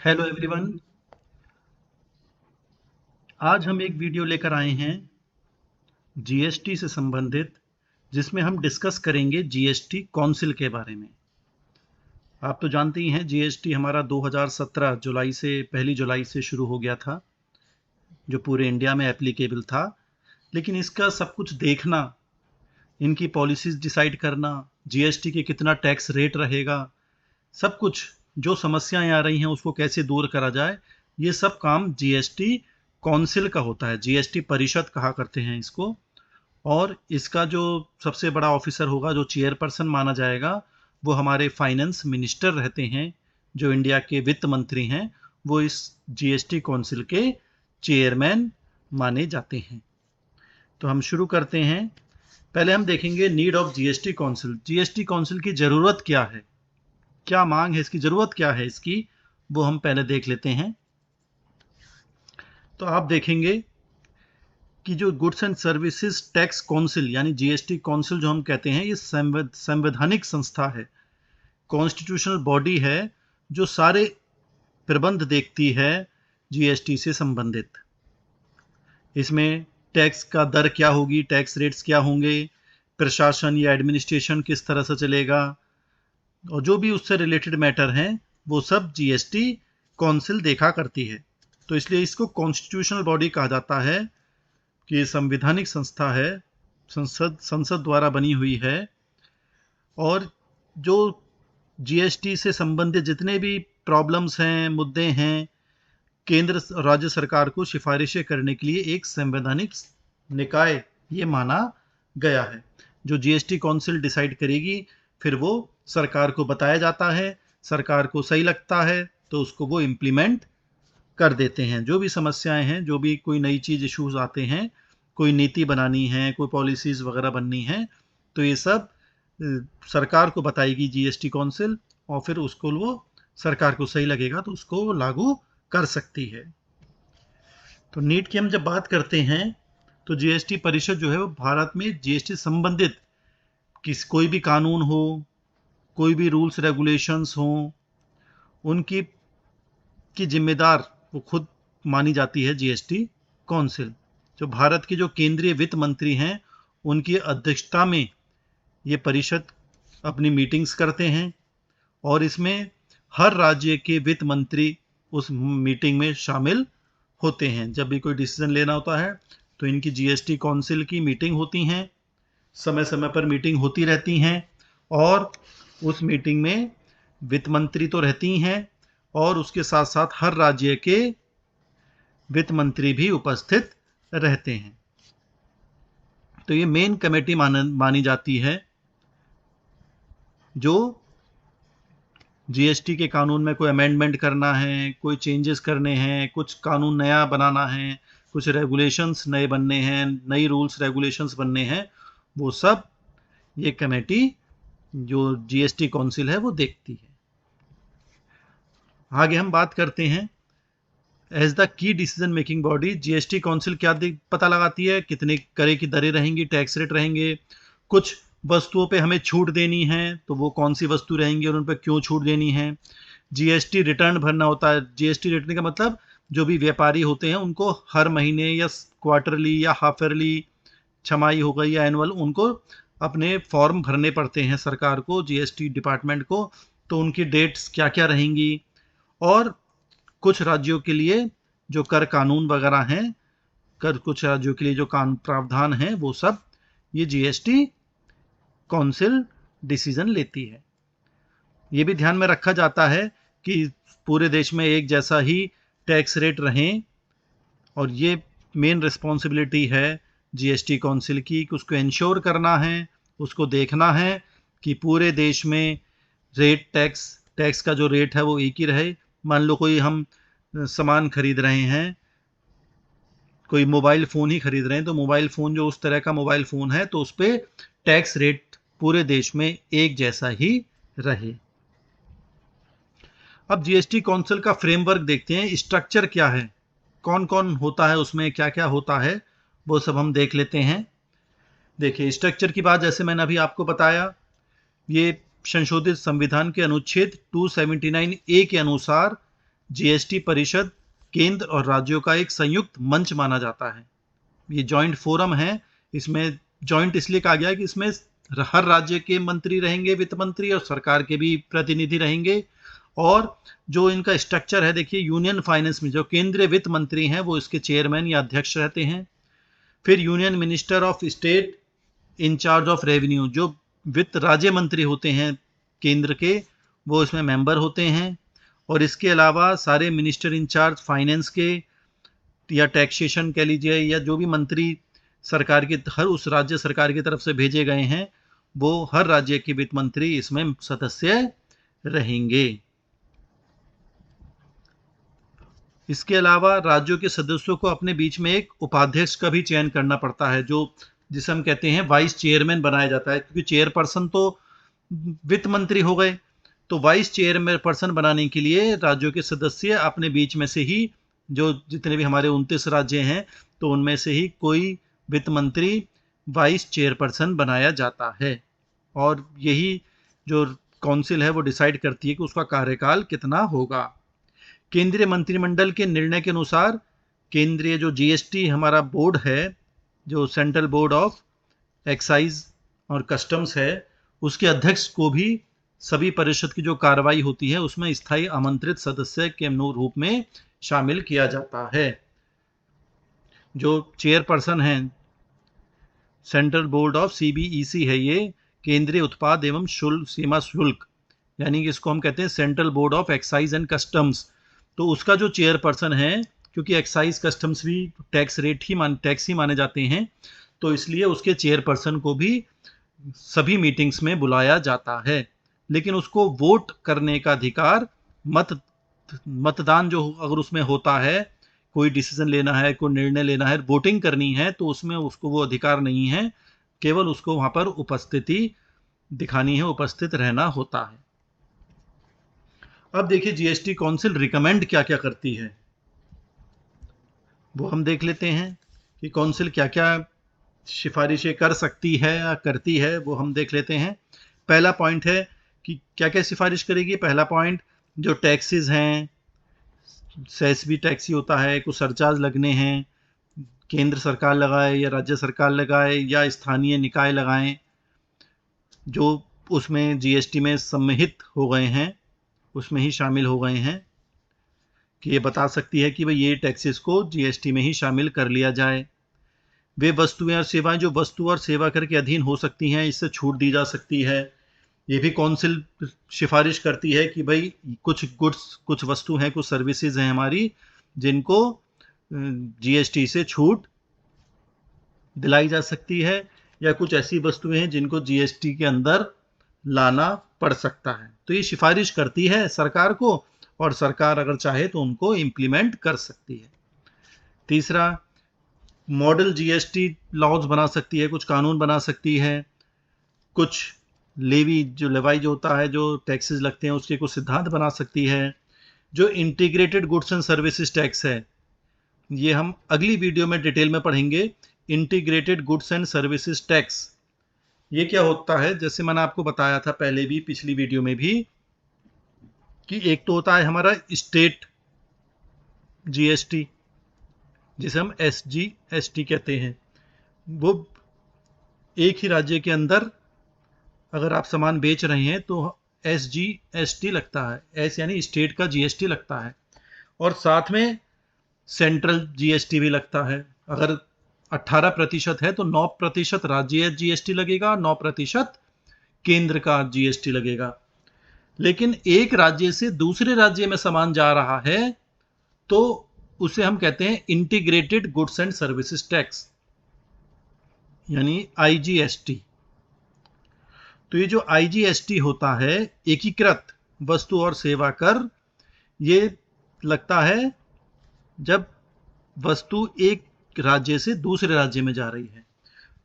Hello everyone. आज हम एक वीडियो लेकर आए हैं जीएसटी से संबंधित, जिसमें हम डिस्कस करेंगे जीएसटी काउंसिल के बारे में। आप तो जानते ही हैं जीएसटी हमारा 2017 जुलाई से 1 जुलाई से शुरू हो गया था, जो पूरे इंडिया में एप्लीकेबल था। लेकिन इसका सब कुछ देखना, इनकी पॉलिसीज डिसाइड करना, जीएसटी के कितना टैक्स रेट रहेगा, सब कुछ जो समस्याएं आ रही हैं उसको कैसे दूर करा जाए, ये सब काम जीएसटी काउंसिल का होता है। जीएसटी परिषद कहा करते हैं इसको। और इसका जो सबसे बड़ा ऑफिसर होगा, जो चेयरपर्सन माना जाएगा, वो हमारे फाइनेंस मिनिस्टर रहते हैं, जो इंडिया के वित्त मंत्री हैं। वो इस जीएसटी काउंसिल के चेयरमैन माने जाते हैं। तो हम शुरू करते हैं। पहले हम देखेंगे need of GST council. GST council की ज़रूरत क्या है, क्या मांग है इसकी, ज़रूरत क्या है इसकी, वो हम पहले देख लेते हैं। तो आप देखेंगे कि जो goods and services tax council यानी जीएसटी काउंसिल जो हम कहते हैं, ये संवैधानिक संस्था है, कॉन्स्टिट्यूशनल बॉडी है, जो सारे प्रबंध देखती है जीएसटी से संबंधित। इसमें टैक्स का दर क्या होगी, टैक्स रेट्स क्या होंगे, प्रशासन या एडमिनिस्ट्रेशन किस तरह से चलेगा, और जो भी उससे रिलेटेड मैटर हैं वो सब जीएसटी काउंसिल देखा करती है। तो इसलिए इसको कॉन्स्टिट्यूशनल बॉडी कहा जाता है कि ये संवैधानिक संस्था है, संसद द्वारा बनी हुई है। और जो जीएसटी से संबंधित जितने भी प्रॉब्लम्स हैं, मुद्दे हैं, केंद्र और राज्य सरकार को सिफारिशें करने के लिए एक संवैधानिक निकाय ये माना गया है। जो जीएसटी काउंसिल डिसाइड करेगी, फिर वो सरकार को बताया जाता है, सरकार को सही लगता है तो उसको वो इम्प्लीमेंट कर देते हैं। जो भी समस्याएं हैं, जो भी कोई नई चीज़ इश्यूज आते हैं, कोई नीति बनानी है, कोई पॉलिसीज़ वगैरह बननी है, तो ये सब सरकार को बताएगी जीएसटी काउंसिल, और फिर उसको वो सरकार को सही लगेगा तो उसको लागू कर सकती है। तो नीट की हम जब बात करते हैं, तो जीएसटी परिषद जो है वो भारत में जीएसटी संबंधित कोई भी कानून हो, कोई भी रूल्स रेगुलेशंस हों, उनकी जिम्मेदार वो खुद मानी जाती है जीएसटी काउंसिल। जो भारत के जो केंद्रीय वित्त मंत्री हैं, उनकी अध्यक्षता में ये परिषद अपनी मीटिंग्स करते हैं, और इसमें हर राज्य के वित्त मंत्री उस मीटिंग में शामिल होते हैं। जब भी कोई डिसीजन लेना होता है तो इनकी जीएसटी काउंसिल की मीटिंग होती हैं, समय समय पर मीटिंग होती रहती हैं, और उस मीटिंग में वित्त मंत्री तो रहती हैं, और उसके साथ साथ हर राज्य के वित्त मंत्री भी उपस्थित रहते हैं। तो ये मेन कमेटी मानी जाती है, जो जीएसटी के कानून में कोई अमेंडमेंट करना है, कोई चेंजेस करने हैं, कुछ कानून नया बनाना है, कुछ रेगुलेशंस नए बनने हैं, नई रूल्स रेगुलेशंस बनने हैं, वो सब ये कमेटी जो जीएसटी काउंसिल है वो देखती है। आगे हम बात करते हैं, as the key decision making body GST council क्या पता लगाती है, कितने करे की दरें रहेंगी, टैक्स रेट रहेंगे, कुछ वस्तुओं पे हमें छूट देनी है तो वो कौन सी वस्तु रहेंगी और उन पर क्यों छूट देनी है। जीएसटी रिटर्न भरना होता है। जीएसटी रिटर्न का मतलब जो भी व्यापारी होते हैं उनको हर महीने या क्वार्टरली या हाफ ईयरली, छमाही हो गई या एनुअल, उनको अपने फॉर्म भरने पड़ते हैं सरकार को, जीएसटी डिपार्टमेंट को। तो उनकी डेट्स क्या क्या रहेंगी, और कुछ राज्यों के लिए जो कर कानून वगैरह हैं, कुछ राज्यों के लिए जो प्रावधान हैं, वो सब ये जीएसटी काउंसिल डिसीजन लेती है। ये भी ध्यान में रखा जाता है कि पूरे देश में एक जैसा ही टैक्स रेट रहें, और ये मेन रिस्पॉन्सिबिलिटी है जीएसटी काउंसिल की कि उसको इंश्योर करना है, उसको देखना है कि पूरे देश में रेट टैक्स का जो रेट है वो एक ही रहे। मान लो कोई हम सामान खरीद रहे हैं, कोई मोबाइल फ़ोन ही खरीद रहे हैं, तो मोबाइल फ़ोन जो उस तरह का मोबाइल फ़ोन है तो उस पर टैक्स रेट पूरे देश में एक जैसा ही रहे। अब जीएसटी काउंसिल का फ्रेमवर्क देखते हैं, स्ट्रक्चर क्या है, कौन कौन होता है उसमें, क्या क्या होता है, वो सब हम देख लेते हैं। देखिए, स्ट्रक्चर की बात जैसे मैंने अभी आपको बताया, ये संशोधित संविधान के अनुच्छेद 279A के अनुसार जीएसटी परिषद केंद्र और राज्यों का एक संयुक्त मंच माना जाता है। ये जॉइंट फोरम है। इसमें जॉइंट इसलिए कहा गया है कि इसमें हर राज्य के मंत्री रहेंगे, वित्त मंत्री, और सरकार के भी प्रतिनिधि रहेंगे। और जो इनका स्ट्रक्चर है, देखिए यूनियन फाइनेंस में जो केंद्रीय वित्त मंत्री हैं वो इसके चेयरमैन या अध्यक्ष रहते हैं। फिर union minister of state in charge of revenue, जो वित्त राज्य मंत्री होते हैं केंद्र के, वो इसमें मेंबर होते हैं। और इसके अलावा सारे मिनिस्टर इंचार्ज फाइनेंस के या टैक्सेशन कह लीजिए, या जो भी मंत्री सरकार के हर उस राज्य सरकार की तरफ से भेजे गए हैं, वो हर राज्य के वित्त मंत्री इसमें सदस्य रहेंगे। इसके अलावा राज्यों के सदस्यों को अपने बीच में एक उपाध्यक्ष का भी चयन करना पड़ता है, जो जिसे हम कहते हैं वाइस चेयरमैन बनाया जाता है, क्योंकि चेयरपर्सन तो वित्त मंत्री हो गए। तो वाइस चेयरपर्सन बनाने के लिए राज्यों के सदस्य अपने बीच में से ही, जो जितने भी हमारे 29 राज्य हैं, तो उनमें से ही कोई वित्त मंत्री वाइस चेयरपर्सन बनाया जाता है। और यही जो काउंसिल है वो डिसाइड करती है कि उसका कार्यकाल कितना होगा। केंद्रीय मंत्रिमंडल के निर्णय के अनुसार केंद्रीय जो जीएसटी हमारा बोर्ड है, जो सेंट्रल बोर्ड ऑफ एक्साइज और कस्टम्स है, उसके अध्यक्ष को भी सभी परिषद की जो कार्रवाई होती है उसमें स्थायी आमंत्रित सदस्य के रूप में शामिल किया जाता है। जो चेयरपर्सन है सेंट्रल बोर्ड ऑफ सीबीईसी है, ये केंद्रीय उत्पाद एवं सीमा शुल्क, यानी कि इसको हम कहते हैं central board of excise and customs. तो उसका जो चेयरपर्सन है, क्योंकि एक्साइज कस्टम्स भी टैक्स ही माने जाते हैं, तो इसलिए उसके चेयरपर्सन को भी सभी मीटिंग्स में बुलाया जाता है। लेकिन उसको वोट करने का अधिकार, मतदान जो अगर उसमें होता है, कोई डिसीजन लेना है, कोई निर्णय लेना है, वोटिंग करनी है, तो उसमें उसको वो अधिकार नहीं है। केवल उसको वहां पर उपस्थिति दिखानी है, उपस्थित रहना होता है। अब देखिए जीएसटी काउंसिल रिकमेंड क्या क्या करती है, वो हम देख लेते हैं कि काउंसिल क्या क्या सिफारिशें कर सकती है या करती है, वो हम देख लेते हैं। पहला पॉइंट है कि क्या क्या सिफारिश करेगी। पहला पॉइंट, जो टैक्सेस हैं, सेस भी टैक्स ही होता है, कुछ सरचार्ज लगने हैं, केंद्र सरकार लगाए या राज्य सरकार लगाए या स्थानीय निकाय लगाएं, जो उसमें जीएसटी में सम्मिलित हो गए हैं, उसमें ही शामिल हो गए हैं, कि ये बता सकती है कि भाई ये टैक्सेस को जीएसटी में ही शामिल कर लिया जाए। वे वस्तुएं और सेवाएं जो वस्तु और सेवा कर के अधीन हो सकती हैं, इससे छूट दी जा सकती है। ये भी काउंसिल सिफारिश करती है कि भाई कुछ गुड्स, कुछ वस्तु हैं, कुछ सर्विसेज हैं हमारी, जिनको जीएसटी से छूट दिलाई जा सकती है, या कुछ ऐसी वस्तुएं हैं जिनको जीएसटी के अंदर लाना पड़ सकता है। तो ये सिफारिश करती है सरकार को, और सरकार अगर चाहे तो उनको इम्प्लीमेंट कर सकती है। तीसरा, मॉडल जीएसटी लॉज बना सकती है, कुछ कानून बना सकती है, कुछ लेवाई जो होता है, जो टैक्सेस लगते हैं, उसके कुछ सिद्धांत बना सकती है। जो integrated goods and services tax है, ये हम अगली वीडियो में डिटेल में पढ़ेंगे। Integrated goods and services tax ये क्या होता है, जैसे मैंने आपको बताया था पहले भी, पिछली वीडियो में भी, कि एक तो होता है हमारा स्टेट जीएसटी, जिसे हम एसजीएसटी कहते हैं। वो एक ही राज्य के अंदर अगर आप सामान बेच रहे हैं तो एसजीएसटी लगता है, एस यानी स्टेट का जीएसटी लगता है, और साथ में सेंट्रल जीएसटी भी लगता है। अगर 18% है तो 9% राज्य जीएसटी लगेगा, 9% केंद्र का जीएसटी लगेगा। लेकिन एक राज्य से दूसरे राज्य में सामान जा रहा है तो उसे हम कहते हैं integrated goods and services tax, यानी आईजीएसटी। तो ये जो आईजीएसटी होता है, एकीकृत वस्तु और सेवा कर, ये लगता है जब वस्तु एक राज्य से दूसरे राज्य में जा रही है।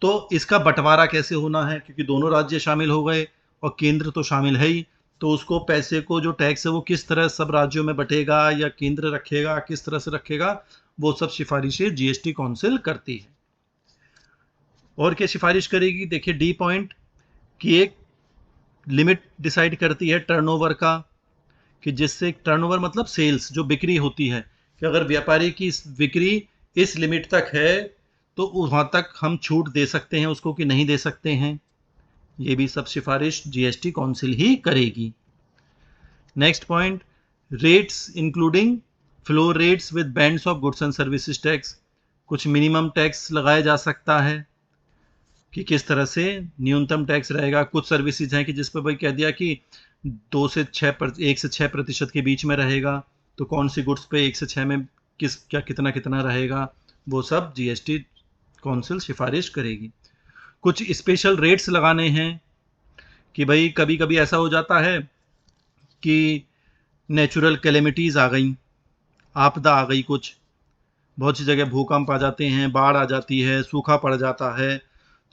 तो इसका बंटवारा कैसे होना है, क्योंकि दोनों राज्य शामिल हो गए और केंद्र तो शामिल है ही, तो उसको पैसे को, जो टैक्स है वो किस तरह सब राज्यों में बटेगा या केंद्र रखेगा, किस तरह से रखेगा, वो सब सिफारिशें जीएसटी काउंसिल करती है। और क्या सिफारिश करेगी, देखिए डी पॉइंट, कि एक लिमिट डिसाइड करती है टर्नओवर का, कि जिससे टर्नओवर मतलब सेल्स, जो बिक्री होती है, कि अगर व्यापारी की बिक्री इस लिमिट तक है तो वहां तक हम छूट दे सकते हैं उसको कि नहीं दे सकते हैं। ये भी सब सिफारिश जीएसटी काउंसिल ही करेगी। Next point, rates including floor rates with bands of goods and services tax. कुछ मिनिमम टैक्स लगाया जा सकता है कि किस तरह से न्यूनतम टैक्स रहेगा। कुछ सर्विसेज हैं कि जिस पर भाई कह दिया कि 1 से 6% के बीच में रहेगा, तो कौन सी गुड्स पे 1 से 6 में कितना कितना रहेगा, वो सब जीएसटी काउंसिल सिफारिश करेगी। कुछ स्पेशल रेट्स लगाने हैं कि भाई कभी कभी ऐसा हो जाता है कि नेचुरल कैलेमिटीज आ गई, आपदा आ गई, कुछ बहुत सी जगह भूकंप आ जाते हैं, बाढ़ आ जाती है, सूखा पड़ जाता है,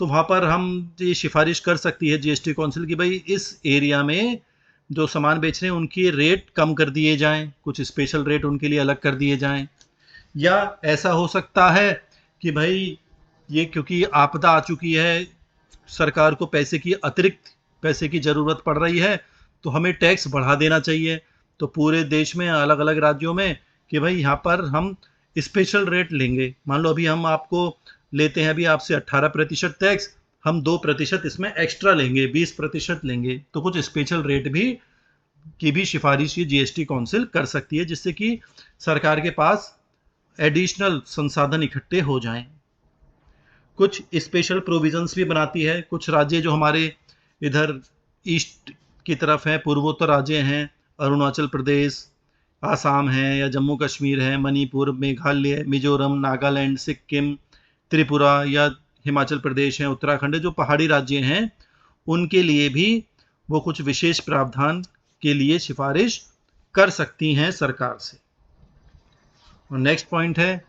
तो वहाँ पर हम ये सिफारिश कर सकती है जीएसटी काउंसिल की भाई इस एरिया में जो सामान बेच रहे हैं उनकी रेट कम कर दिए जाएं, कुछ स्पेशल रेट उनके लिए अलग कर दिए जाएं। या ऐसा हो सकता है कि भाई ये क्योंकि आपदा आ चुकी है, सरकार को अतिरिक्त पैसे की ज़रूरत पड़ रही है, तो हमें टैक्स बढ़ा देना चाहिए। तो पूरे देश में अलग अलग राज्यों में कि भाई यहाँ पर हम स्पेशल रेट लेंगे। मान लो अभी हम आपको लेते हैं अभी आपसे 18% टैक्स, हम 2% इसमें एक्स्ट्रा लेंगे, 20% लेंगे। तो कुछ स्पेशल रेट की भी सिफारिश ये जीएसटी काउंसिल कर सकती है, जिससे कि सरकार के पास एडिशनल संसाधन इकट्ठे हो जाएं। कुछ स्पेशल प्रोविजंस भी बनाती है। कुछ राज्य जो हमारे इधर ईस्ट की तरफ हैं, पूर्वोत्तर राज्य हैं, अरुणाचल प्रदेश, आसाम है, या जम्मू कश्मीर है, मणिपुर, मेघालय, मिजोरम, नागालैंड, सिक्किम, त्रिपुरा, या हिमाचल प्रदेश है, उत्तराखंड है, जो पहाड़ी राज्य हैं, उनके लिए भी वो कुछ विशेष प्रावधान के लिए सिफारिश कर सकती हैं सरकार से। और नेक्स्ट पॉइंट है,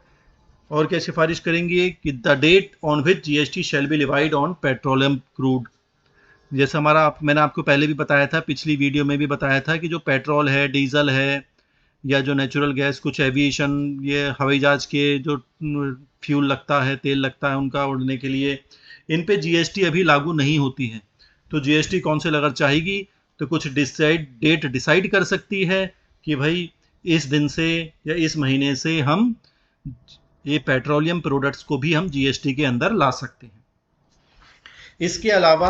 और क्या सिफारिश करेंगे कि the date on which GST shall be levied on petroleum crude. जैसे मैंने आपको पहले भी बताया था, पिछली वीडियो में भी बताया था कि जो पेट्रोल है, डीजल है, या जो नेचुरल गैस, कुछ एविएशन, ये हवाई जहाज के जो फ्यूल लगता है, तेल लगता है उनका उड़ने के लिए, इन पे जीएसटी अभी लागू नहीं होती है। तो जीएसटी काउंसिल अगर चाहेगी तो कुछ डेट डिसाइड कर सकती है कि भाई इस दिन से या इस महीने से हम ये पेट्रोलियम प्रोडक्ट्स को भी हम जीएसटी के अंदर ला सकते हैं। इसके अलावा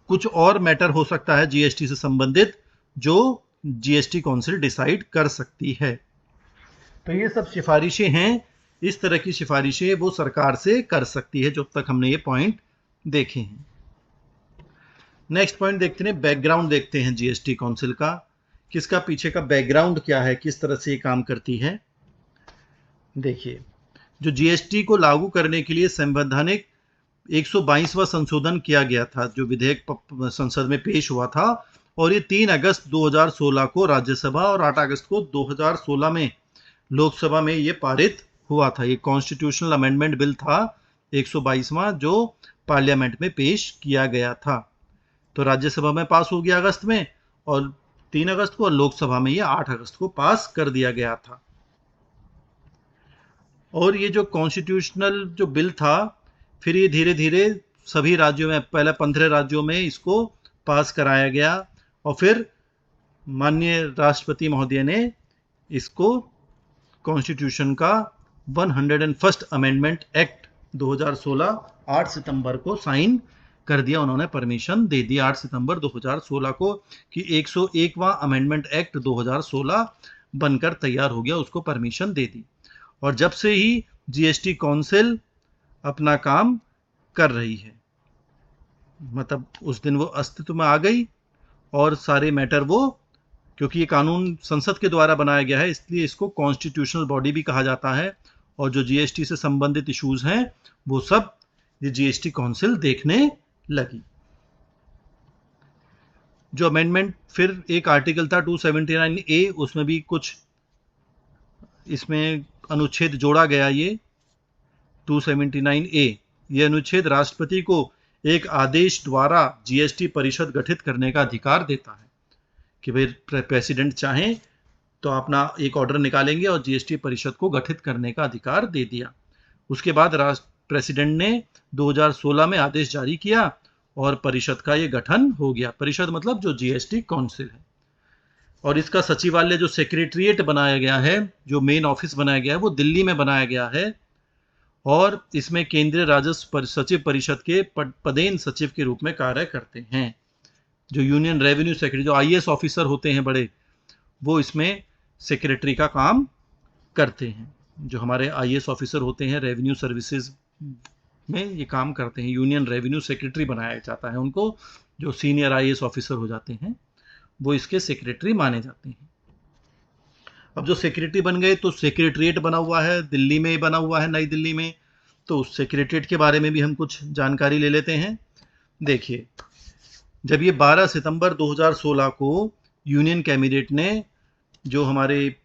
कुछ और मैटर हो सकता है जीएसटी से संबंधित जो जीएसटी काउंसिल डिसाइड कर सकती है। तो ये सब सिफारिशें हैं, इस तरह की सिफारिशें वो सरकार से कर सकती है। जो तक हमने ये पॉइंट देखे हैं। नेक्स्ट पॉइंट देखते हैं, बैकग्राउंड देखते हैं जीएसटी काउंसिल का, किसका पीछे का बैकग्राउंड क्या है, किस तरह से ये काम करती है। देखिए, जो जीएसटी को लागू करने के लिए संवैधानिक 122वां संशोधन किया गया था, जो विधेयक संसद में पेश हुआ था, और ये 3 अगस्त 2016 को राज्यसभा और 8 अगस्त को 2016 में लोकसभा में ये पारित हुआ था। ये कॉन्स्टिट्यूशनल अमेंडमेंट बिल था 122वां, जो पार्लियामेंट में पेश किया गया था। तो राज्यसभा में पास हो गया अगस्त में, और 3 अगस्त को, और लोकसभा में ये 8 अगस्त को पास कर दिया गया था। और ये जो कॉन्स्टिट्यूशनल जो बिल था, फिर ये धीरे धीरे सभी राज्यों में, पहले 15 राज्यों में इसको पास कराया गया, और फिर माननीय राष्ट्रपति महोदय ने इसको कॉन्स्टिट्यूशन का 101st अमेंडमेंट एक्ट 2016 8 सितंबर को साइन कर दिया। उन्होंने परमिशन दे दी 8 सितंबर 2016 को कि 101वां अमेंडमेंट एक्ट 2016 बनकर तैयार हो गया, उसको परमिशन दे दी। और जब से ही जीएसटी काउंसिल अपना काम कर रही है, मतलब उस दिन वो अस्तित्व में आ गई, और सारे मैटर वो, क्योंकि ये कानून संसद के द्वारा बनाया गया है, इसलिए इसको कॉन्स्टिट्यूशनल बॉडी भी कहा जाता है। और जो जीएसटी से संबंधित इश्यूज हैं वो सब ये जीएसटी काउंसिल देखने लगी। जो अमेंडमेंट, फिर एक आर्टिकल था 279A, उसमें भी कुछ इसमें अनुच्छेद जोड़ा गया। ये 279A, ये अनुच्छेद राष्ट्रपति को एक आदेश द्वारा जीएसटी परिषद गठित करने का अधिकार देता है कि भाई प्रेसिडेंट चाहें तो अपना एक ऑर्डर निकालेंगे और जीएसटी परिषद को गठित करने का अधिकार दे दिया। उसके बाद प्रेसिडेंट ने 2016 में आदेश जारी किया और परिषद का ये गठन हो गया। परिषद मतलब जो जीएसटी काउंसिल है। और इसका सचिवालय जो सेक्रेटरीट बनाया गया है, जो मेन ऑफिस बनाया गया है, वो दिल्ली में बनाया गया है। और इसमें केंद्रीय राजस्व सचिव परिषद के पदेन सचिव के रूप में कार्य करते हैं। जो यूनियन रेवेन्यू सेक्रेटरी, जो आईएएस ऑफिसर होते हैं बड़े, वो इसमें सेक्रेटरी का काम करते हैं। जो हमारे आईएएस ऑफिसर होते हैं रेवेन्यू सर्विसेज में ये काम करते हैं। यूनियन रेवेन्यू सेक्रेटरी बनाया जाता है उनको। जो सीनियर आईएएस ऑफिसर हो जाते हैं वो इसके सेक्रेटरी माने जाते हैं। अब जो सेक्रेटरी बन गए तो सेक्रेटरीट बना हुआ है, दिल्ली में बना हुआ है, नई दिल्ली में। तो उस सेक्रेटरीट के बारे में भी हम कुछ जानकारी ले लेते हैं। देखिए, जब ये 12 सितंबर 2016 को यूनियन कैबिनेट ने, जो हमारे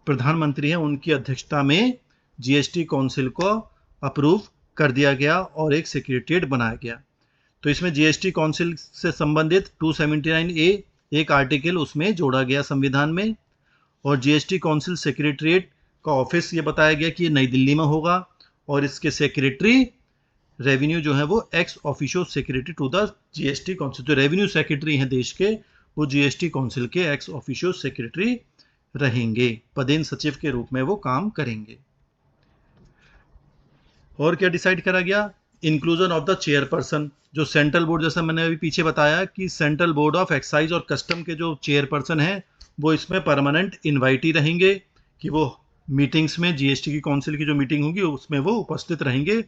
प्रधानमंत्री हैं उनकी अध्यक्षता में, जीएसटी काउंसिल को अप्रूव कर दिया गया और एक सेक्रेटरीट बनाया गया। तो इसमें जीएसटी काउंसिल से संबंधित 279A एक आर्टिकल उसमें जोड़ा गया संविधान में। और जीएसटी काउंसिल सेक्रेटरीट का ऑफिस ये बताया गया कि ये नई दिल्ली में होगा। और इसके सेक्रेटरी रेवेन्यू जो है वो ex officio secretary to the GST council. जो रेवेन्यू सेक्रेटरी हैं देश के, वो जीएसटी काउंसिल के एक्स ऑफिशियो सेक्रेटरी रहेंगे, पदेन सचिव के रूप में वो काम करेंगे। और क्या डिसाइड करा गया? Inclusion of the chairperson. जो सेंट्रल बोर्ड, जैसा मैंने अभी पीछे बताया कि सेंट्रल बोर्ड ऑफ एक्साइज और कस्टम के जो चेयरपर्सन हैं वो इसमें परमानेंट इन्वाइटी रहेंगे, कि वो मीटिंग्स में, जीएसटी की काउंसिल की जो मीटिंग होगी उसमें वो उपस्थित रहेंगे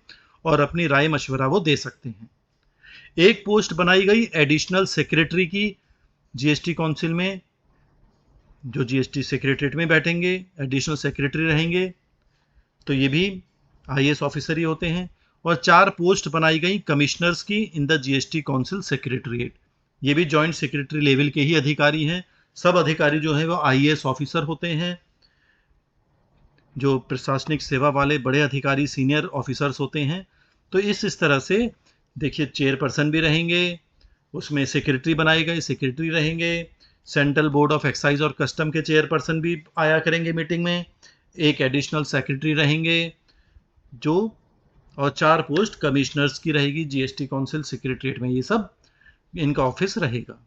और अपनी राय मशवरा वो दे सकते हैं। एक पोस्ट बनाई गई एडिशनल सेक्रेटरी की जीएसटी काउंसिल में, जो जीएसटी सेक्रेटरीट में बैठेंगे, एडिशनल सेक्रेटरी रहेंगे। तो ये भी आईएएस ऑफिसर ही होते हैं। और 4 पोस्ट बनाई गई कमिश्नर्स की in the GST council secretariat. ये भी जॉइंट सेक्रेटरी लेवल के ही अधिकारी हैं। सब अधिकारी जो हैं वो आईएएस ऑफिसर होते हैं। जो प्रशासनिक सेवा वाले बड़े अधिकारी, सीनियर ऑफिसर्स होते हैं। तो इस तरह से देखिए, चेयरपर्सन भी रहेंगे, उसमें सेक्रेटरी बनाए गए, सेक्रेटरी रहेंगे, सेंट्रल बोर्ड ऑफ एक्साइज और कस्टम के चेयरपर्सन भी आया करेंगे मीटिंग में, एक एडिशनल सेक्रेटरी रहेंगे, जो और 4 पोस्ट कमिश्नर्स की रहेगी जीएसटी काउंसिल सेक्रेटरीट में। ये सब इनका ऑफिस रहेगा।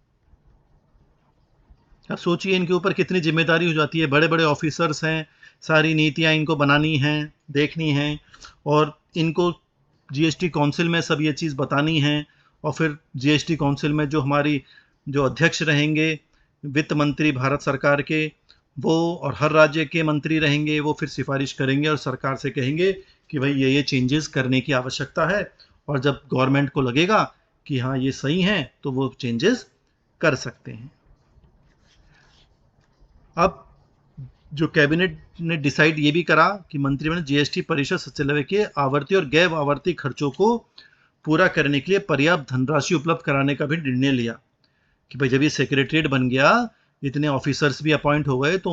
अब सोचिए इनके ऊपर कितनी जिम्मेदारी हो जाती है। बड़े बड़े ऑफिसर्स हैं, सारी नीतियां इनको बनानी हैं, देखनी हैं, और इनको जीएसटी काउंसिल में सब ये चीज़ बतानी है। और फिर जीएसटी काउंसिल में जो हमारी जो अध्यक्ष रहेंगे, वित्त मंत्री भारत सरकार के, वो और हर राज्य के मंत्री रहेंगे, वो फिर सिफारिश करेंगे और सरकार से कहेंगे कि भाई ये चेंजेस करने की आवश्यकता है। और जब गवर्नमेंट को लगेगा कि हाँ ये सही है तो वो चेंजेस कर सकते हैं। अब जो कैबिनेट ने डिसाइड ये भी करा कि मंत्रिमंडल जीएसटी परिषद सचिवालय के आवर्ती और गैर आवर्ती खर्चों को पूरा करने के लिए पर्याप्त धनराशि उपलब्ध कराने का भी निर्णय लिया। कि भाई जब ये सेक्रेटरीट बन गया, इतने ऑफिसर्स भी अपॉइंट हो गए, तो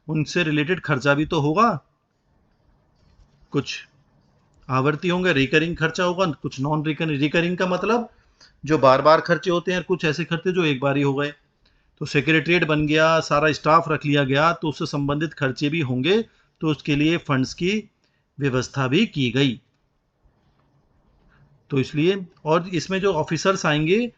उनसे रिलेटेड खर्चा भी तो होगा। कुछ आवर्ती होंगे, रिकरिंग खर्चा होगा, कुछ नॉन रिकरिंग। रिकरिंग का मतलब जो बार बार खर्चे होते हैं, कुछ ऐसे खर्चे जो एक बार ही हो गए। तो सेक्रेटरीट बन गया, सारा स्टाफ रख लिया गया, तो उससे संबंधित खर्चे भी होंगे, तो उसके लिए फंड्स की व्यवस्था भी की गई। तो इसलिए, और इसमें जो ऑफिसर्स आएंगे,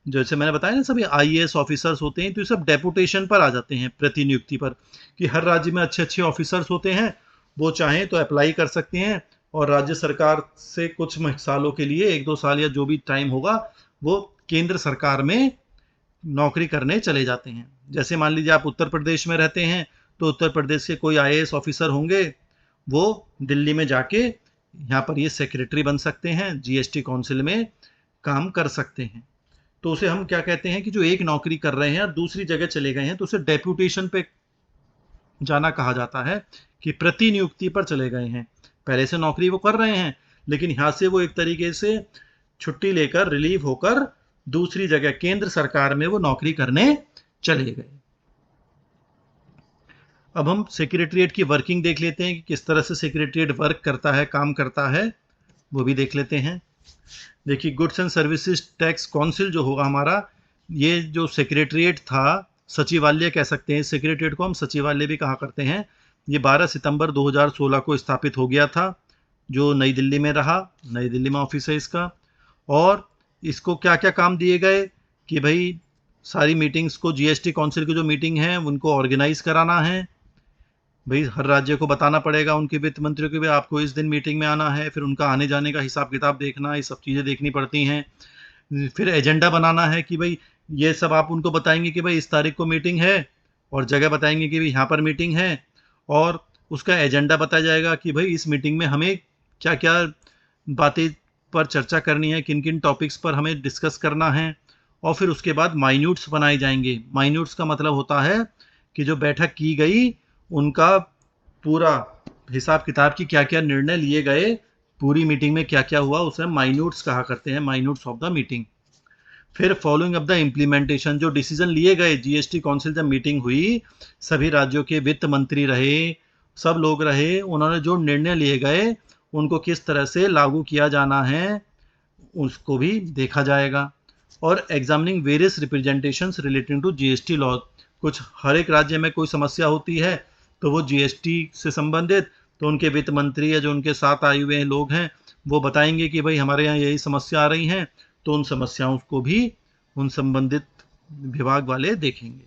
जैसे मैंने बताया ना, सभी आईएएस ऑफिसर्स होते हैं, तो ये सब डेपुटेशन पर आ जाते हैं, प्रतिनियुक्ति पर। कि हर राज्य में अच्छे अच्छे ऑफिसर्स होते हैं, वो चाहें तो अप्लाई कर सकते हैं और राज्य सरकार से कुछ सालों के लिए, 1-2 साल या जो भी टाइम होगा, वो केंद्र सरकार में नौकरी करने चले जाते हैं। जैसे मान लीजिए आप उत्तर प्रदेश में रहते हैं, तो उत्तर प्रदेश के कोई आईएएस ऑफिसर होंगे, वो दिल्ली में जाके यहाँ पर ये सेक्रेटरी बन सकते हैं, जीएसटी काउंसिल में काम कर सकते हैं। तो उसे हम क्या कहते हैं कि जो एक नौकरी कर रहे हैं और दूसरी जगह चले गए हैं, तो उसे डेप्यूटेशन पे जाना कहा जाता है, कि प्रतिनियुक्ति पर चले गए हैं। पहले से नौकरी वो कर रहे हैं, लेकिन यहाँ से वो एक तरीके से छुट्टी लेकर, रिलीव होकर दूसरी जगह केंद्र सरकार में वो नौकरी करने चले गए। अब हम सेक्रेटरीट की वर्किंग देख लेते हैं कि किस तरह से सेक्रेटरीट वर्क करता है, काम करता है, वो भी देख लेते हैं। देखिए, goods and services tax council जो होगा हमारा, ये जो सेक्रेटरीट था, सचिवालय कह सकते हैं, सेक्रेटरीट को हम सचिवालय भी कहा करते हैं, ये 12 सितंबर 2016 को स्थापित हो गया था, जो नई दिल्ली में रहा। नई दिल्ली में ऑफिस है इसका। और इसको क्या क्या काम दिए गए कि भाई सारी मीटिंग्स को, जीएसटी काउंसिल की जो मीटिंग है उनको ऑर्गेनाइज कराना है। भाई हर राज्य को बताना पड़ेगा उनके वित्त मंत्रियों को भी आपको इस दिन मीटिंग में आना है, फिर उनका आने जाने का हिसाब किताब देखना, ये सब चीज़ें देखनी पड़ती हैं। फिर एजेंडा बनाना है कि भाई ये सब आप उनको बताएंगे कि भाई इस तारीख को मीटिंग है, और जगह बताएंगे कि भाई यहाँ पर मीटिंग है, और उसका एजेंडा बताया जाएगा कि भाई इस मीटिंग में हमें क्या क्या बातें पर चर्चा करनी है, किन किन टॉपिक्स पर हमें डिस्कस करना है। और फिर उसके बाद माइन्यूट्स बनाए जाएंगे। माइन्यूट्स का मतलब होता है कि जो बैठक की गई उनका पूरा हिसाब किताब की क्या क्या निर्णय लिए गए, पूरी मीटिंग में क्या क्या हुआ, उसे माइन्यूट्स कहा करते हैं, माइन्यूट्स ऑफ द मीटिंग। फिर फॉलोइंग अप द इम्प्लीमेंटेशन, जो डिसीजन लिए गए, जीएसटी काउंसिल जब मीटिंग हुई, सभी राज्यों के वित्त मंत्री रहे, सब लोग रहे, उन्होंने जो निर्णय लिए गए उनको किस तरह से लागू किया जाना है उसको भी देखा जाएगा। और examining various representations relating to GST law, कुछ हर एक राज्य में कोई समस्या होती है तो वो जीएसटी से संबंधित, तो उनके वित्त मंत्री या जो उनके साथ आए हुए लोग हैं वो बताएंगे कि भाई हमारे यहाँ यही समस्या आ रही हैं, तो उन समस्याओं को भी उन संबंधित विभाग वाले देखेंगे।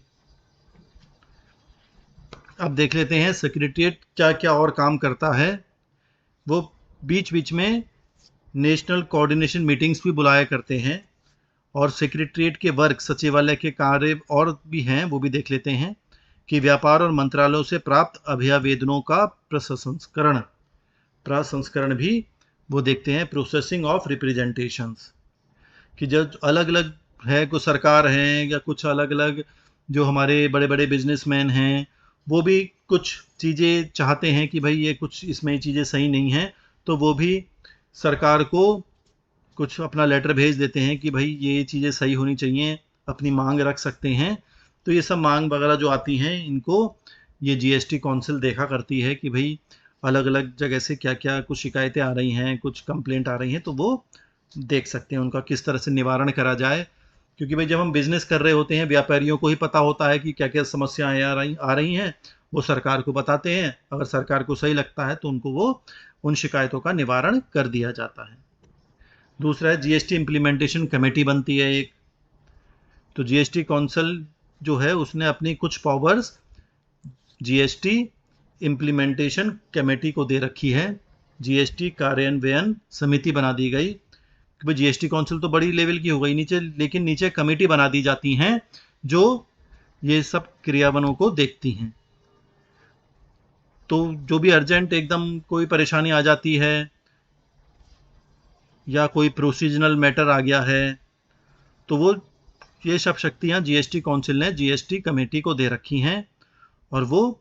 अब देख लेते हैं सेक्रेटरीट क्या क्या और काम करता है। वो बीच बीच में नेशनल कोऑर्डिनेशन मीटिंग्स भी बुलाया करते हैं, और सेक्रेटरीट के वर्क, सचिवालय के कार्य और भी हैं, वो भी देख लेते हैं कि व्यापार और मंत्रालयों से प्राप्त अभ्यावेदनों का प्रसंस्करण भी वो देखते हैं। प्रोसेसिंग ऑफ रिप्रेजेंटेशंस, कि जो अलग अलग है, कुछ सरकार हैं या कुछ अलग अलग जो हमारे बड़े बड़े बिजनेसमैन हैं, वो भी कुछ चीज़ें चाहते हैं कि भाई ये कुछ इसमें चीज़ें सही नहीं हैं, तो वो भी सरकार को कुछ अपना लेटर भेज देते हैं कि भाई ये चीज़ें सही होनी चाहिए, अपनी मांग रख सकते हैं। तो ये सब मांग वगैरह जो आती हैं इनको ये जीएसटी काउंसिल देखा करती है कि भाई अलग अलग जगह से क्या क्या कुछ शिकायतें आ रही हैं, कुछ कंप्लेंट आ रही हैं, तो वो देख सकते हैं उनका किस तरह से निवारण करा जाए। क्योंकि भाई जब हम बिजनेस कर रहे होते हैं, व्यापारियों को ही पता होता है कि क्या क्या समस्याएं आ रही हैं, वो सरकार को बताते हैं, अगर सरकार को सही लगता है तो उनको वो उन शिकायतों का निवारण कर दिया जाता है। दूसरा है जीएसटी इम्प्लीमेंटेशन कमेटी बनती है एक। तो जीएसटी काउंसिल जो है उसने अपनी कुछ पावर्स जीएसटी इम्प्लीमेंटेशन कमेटी को दे रखी है। जीएसटी कार्यान्वयन समिति बना दी गई कि भाई जीएसटी काउंसिल तो बड़ी लेवल की हो गई नीचे, लेकिन नीचे कमेटी बना दी जाती हैं जो ये सब क्रियान्वयनों को देखती हैं। तो जो भी अर्जेंट एकदम कोई परेशानी आ जाती है या कोई प्रोसीजरल मैटर आ गया है, तो वो ये सब शक्तियां जीएसटी काउंसिल ने जीएसटी कमेटी को दे रखी हैं, और वो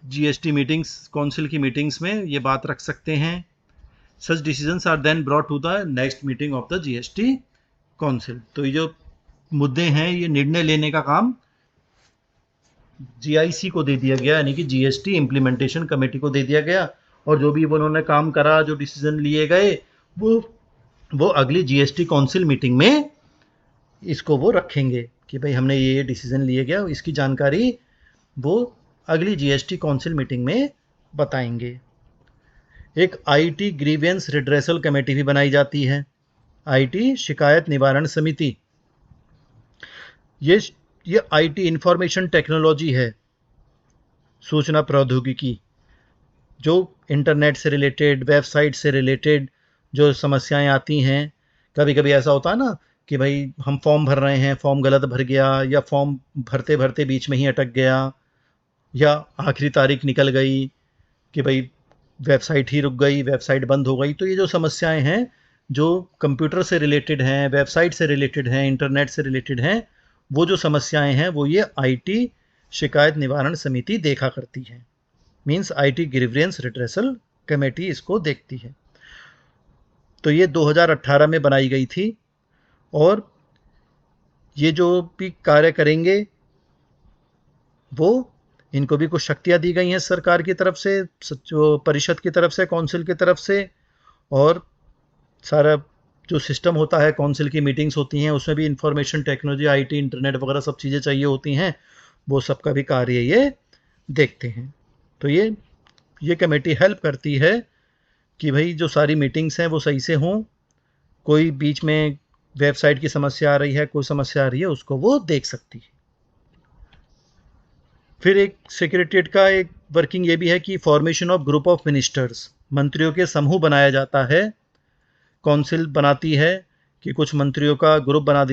जीएसटी मीटिंग्स, काउंसिल की मीटिंग्स में ये बात रख सकते हैं। Such decisions are then brought to the next meeting of the GST council. तो ये जो मुद्दे हैं, ये निर्णय लेने का काम जीआईसी को दे दिया गया, यानी कि जीएसटी इम्प्लीमेंटेशन कमेटी को दे दिया गया, और जो भी उन्होंने काम करा, जो डिसीजन लिए गए, वो अगली जीएसटी काउंसिल मीटिंग में इसको वो रखेंगे कि भाई हमने ये डिसीजन लिए गया, इसकी जानकारी वो अगली जीएसटी काउंसिल मीटिंग में बताएंगे। एक आईटी ग्रीवेंस रिड्रेसल कमेटी भी बनाई जाती है, आईटी शिकायत निवारण समिति। ये आईटी इंफॉर्मेशन टेक्नोलॉजी है, सूचना प्रौद्योगिकी, जो इंटरनेट से रिलेटेड, वेबसाइट से रिलेटेड जो समस्याएं आती हैं। कभी कभी ऐसा होता है ना कि भाई हम फॉर्म भर रहे हैं, फॉर्म गलत भर गया, या फॉर्म भरते भरते बीच में ही अटक गया, या आखिरी तारीख निकल गई कि भाई वेबसाइट ही रुक गई, वेबसाइट बंद हो गई। तो ये जो समस्याएं हैं जो कंप्यूटर से रिलेटेड हैं, वेबसाइट से रिलेटेड हैं, इंटरनेट से रिलेटेड हैं, वो जो समस्याएं हैं वो ये आईटी शिकायत निवारण समिति देखा करती है। Means IT grievance redressal committee इसको देखती है। तो ये 2018 में बनाई गई थी, और ये जो भी कार्य करेंगे वो, इनको भी कुछ शक्तियां दी गई हैं सरकार की तरफ से, जो परिषद की तरफ से, काउंसिल की तरफ से। और सारा जो सिस्टम होता है, काउंसिल की मीटिंग्स होती हैं, उसमें भी इंफॉर्मेशन टेक्नोलॉजी, आईटी, इंटरनेट वगैरह सब चीज़ें चाहिए होती हैं, वो सब का भी कार्य ये देखते हैं। तो ये कमेटी हेल्प करती है कि भाई जो सारी मीटिंग्स हैं वो सही से हों, कोई बीच में वेबसाइट की समस्या आ रही है, कोई समस्या आ रही है, उसको वो देख सकती है। फिर एक सेक्रेटरीट का एक वर्किंग ये भी है कि formation of group of ministers, मंत्रियों के समूह बनाया जाता है। काउंसिल बनाती है कि कुछ मंत्रियों का ग्रुप बना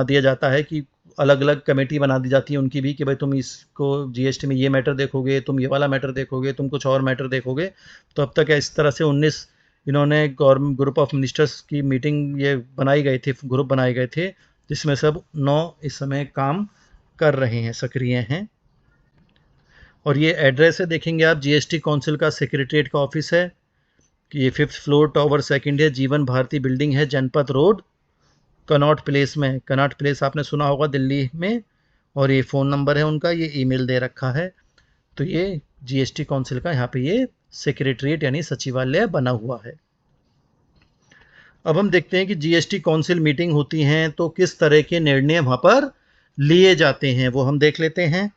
दिया जाता है कि अलग अलग कमेटी बना दी जाती है उनकी भी, कि भाई तुम इसको जीएसटी में ये मैटर देखोगे, तुम ये वाला मैटर देखोगे, तुम कुछ और मैटर देखोगे। तो अब तक इस तरह से 19 इन्होंने गवर्नमेंट ग्रुप ऑफ मिनिस्टर्स की मीटिंग ये बनाई गई थी, ग्रुप बनाए गए थे, जिसमें सब 9 इस समय काम कर रहे हैं, सक्रिय हैं। और ये एड्रेस है, देखेंगे आप, जीएसटी काउंसिल का सेक्रेटरीट का ऑफिस है कि ये 5th फ्लोर टावर 2nd है, जीवन भारती बिल्डिंग है, जनपथ रोड, कनॉट प्लेस में। कनॉट प्लेस आपने सुना होगा दिल्ली में। और ये फ़ोन नंबर है उनका, ये ईमेल दे रखा है। तो ये जीएसटी काउंसिल का यहाँ पे ये सेक्रेटरीट यानी सचिवालय बना हुआ है। अब हम देखते हैं कि जीएसटी काउंसिल मीटिंग होती हैं तो किस तरह के निर्णय वहाँ पर लिए जाते हैं, वो हम देख लेते हैं।